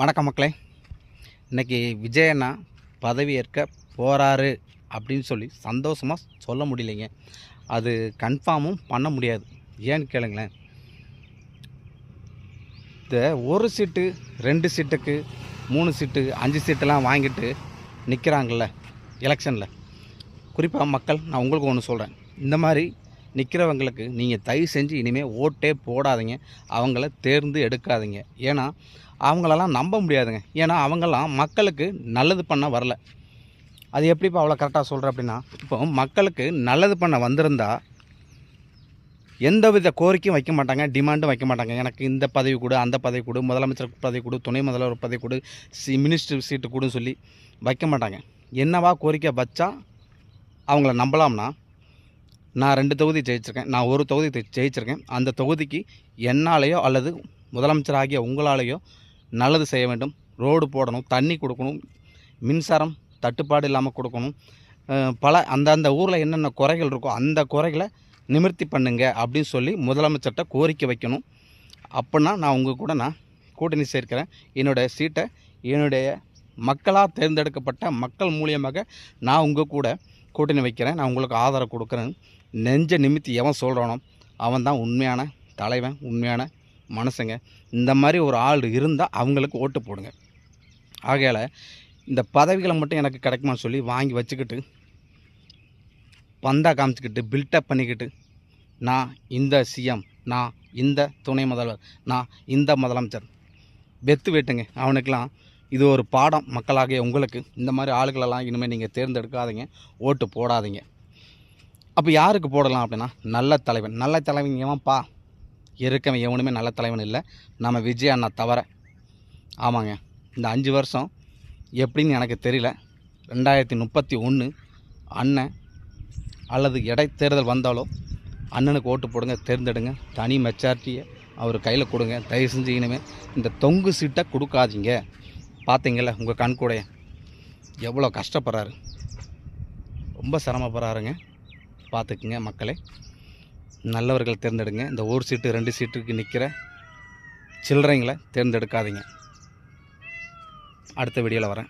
வணக்கம் மக்களே. இன்றைக்கி விஜய் அண்ணா பதவி ஏற்க போகிறாரு அப்படின்னு சொல்லி சந்தோஷமாக சொல்ல முடியலைங்க. அது கன்ஃபார்மும் பண்ண முடியாது. ஏன்னு கேளுங்களேன், இந்த ஒரு சீட்டு 2 சீட்டுக்கு 3 சீட்டு 5 சீட்டெல்லாம் வாங்கிட்டு நிற்கிறாங்கள்ல எலெக்ஷனில். குறிப்பாக மக்கள், நான் உங்களுக்கு ஒன்று சொல்கிறேன், இந்த மாதிரி நிற்கிறவங்களுக்கு நீங்கள் தயவு செஞ்சு இனிமேல் ஓட்டே போடாதீங்க, அவங்கள தேர்ந்து எடுக்காதீங்க. ஏன்னா அவங்களெல்லாம் நம்ப முடியாதுங்க. ஏன்னா அவங்கெல்லாம் மக்களுக்கு நல்லது பண்ண வரல. அது எப்படிப்பா அவ்வளோ கரெக்டாக சொல்கிறேன் அப்படின்னா, இப்போ மக்களுக்கு நல்லது பண்ண வந்திருந்தா எந்தவித கோரிக்கையும் வைக்க மாட்டாங்க, டிமாண்டும் வைக்க மாட்டாங்க. எனக்கு இந்த பதவி கொடு, அந்த பதவி கொடு, முதலமைச்சர் பதவி கொடு, துணை முதல்வர் பதவி கொடு, மினிஸ்டர் சீட்டு கொடுன்னு சொல்லி வைக்க மாட்டாங்க. என்னவா கோரிக்கை வச்சா அவங்கள நம்பலாம்னா, நான் 2 தொகுதி ஜெயிச்சிருக்கேன், நான் ஒரு தொகுதி ஜெயிச்சிருக்கேன், அந்த தொகுதிக்கு என்னாலேயோ அல்லது முதலமைச்சர் ஆகிய உங்களாலேயோ நல்லது செய்ய வேண்டும், ரோடு போடணும், தண்ணி கொடுக்கணும், மின்சாரம் தட்டுப்பாடு இல்லாமல் கொடுக்கணும், பல அந்தந்த ஊரில் என்னென்ன குறைகள் இருக்கோ அந்த குறைகளை நிவர்த்தி பண்ணுங்க அப்படின்னு சொல்லி முதலமைச்சர்கிட்ட கோரிக்கை வைக்கணும். அப்படின்னா நான் உங்கள் கூட நான் கூட்டணி சேர்க்கிறேன். என்னுடைய சீட்டை என்னுடைய மக்களாக தேர்ந்தெடுக்கப்பட்ட மக்கள் மூலியமாக நான் உங்கள் கூட கூட்டணி வைக்கிறேன், நான் உங்களுக்கு ஆதரவு கொடுக்குறேன். நெஞ்ச நிமித்தி எவன் சொல்கிறானோ அவன் தான் உண்மையான தலைவன், உண்மையான மனுஷங்க. இந்த மாதிரி ஒரு ஆள் இருந்தால் அவங்களுக்கு ஓட்டு போடுங்க. ஆகையால் இந்த பதவிகளை மட்டும் எனக்கு கிடைக்குமான்னு சொல்லி வாங்கி வச்சுக்கிட்டு பந்தா காமிச்சிக்கிட்டு பில்டப் பண்ணிக்கிட்டு, நான் இந்த சிஎம், நான் இந்த துணை முதல்வர், நான் இந்த முதலமைச்சர் வெத்து வெட்டுங்க. அவனுக்கெல்லாம் இது ஒரு பாடம். மக்களாகிய உங்களுக்கு இந்த மாதிரி ஆளுகளெல்லாம் இனிமேல் நீங்கள் தேர்ந்தெடுக்காதீங்க, ஓட்டு போடாதீங்க. அப்போ யாருக்கு போடலாம் அப்படின்னா, நல்ல தலைவன். நல்ல தலைவன் எவன்ப்பா? இருக்கவன் எவனுமே நல்ல தலைவன் இல்லை, நம்ம விஜய் அண்ணா தவிர. ஆமாங்க, இந்த 5 வருஷம் எப்படின்னு எனக்கு தெரியல. 2031 அண்ணன் அல்லது இடைத்தேர்தல் வந்தாலும் அண்ணனுக்கு ஓட்டு போடுங்க, தேர்ந்தெடுங்க. தனி மெச்சாரிட்டியை அவர் கையில் கொடுங்க. தயவு செஞ்சு இனிமேல் இந்த தொங்கு சீட்டை கொடுக்காதீங்க. பார்த்தீங்கள உங்கள் கண்கூடைய எவ்வளோ கஷ்டப்படுறாரு, ரொம்ப சிரமப்படுறாருங்க. பார்த்துக்குங்க மக்களே, நல்லவர்கள் தேர்ந்தெடுங்க. இந்த ஒரு சீட்டு 2 சீட்டுக்கு நிற்கிற சில்லறைங்களை தேர்ந்தெடுக்காதீங்க. அடுத்த வீடியோவில் வரேன்.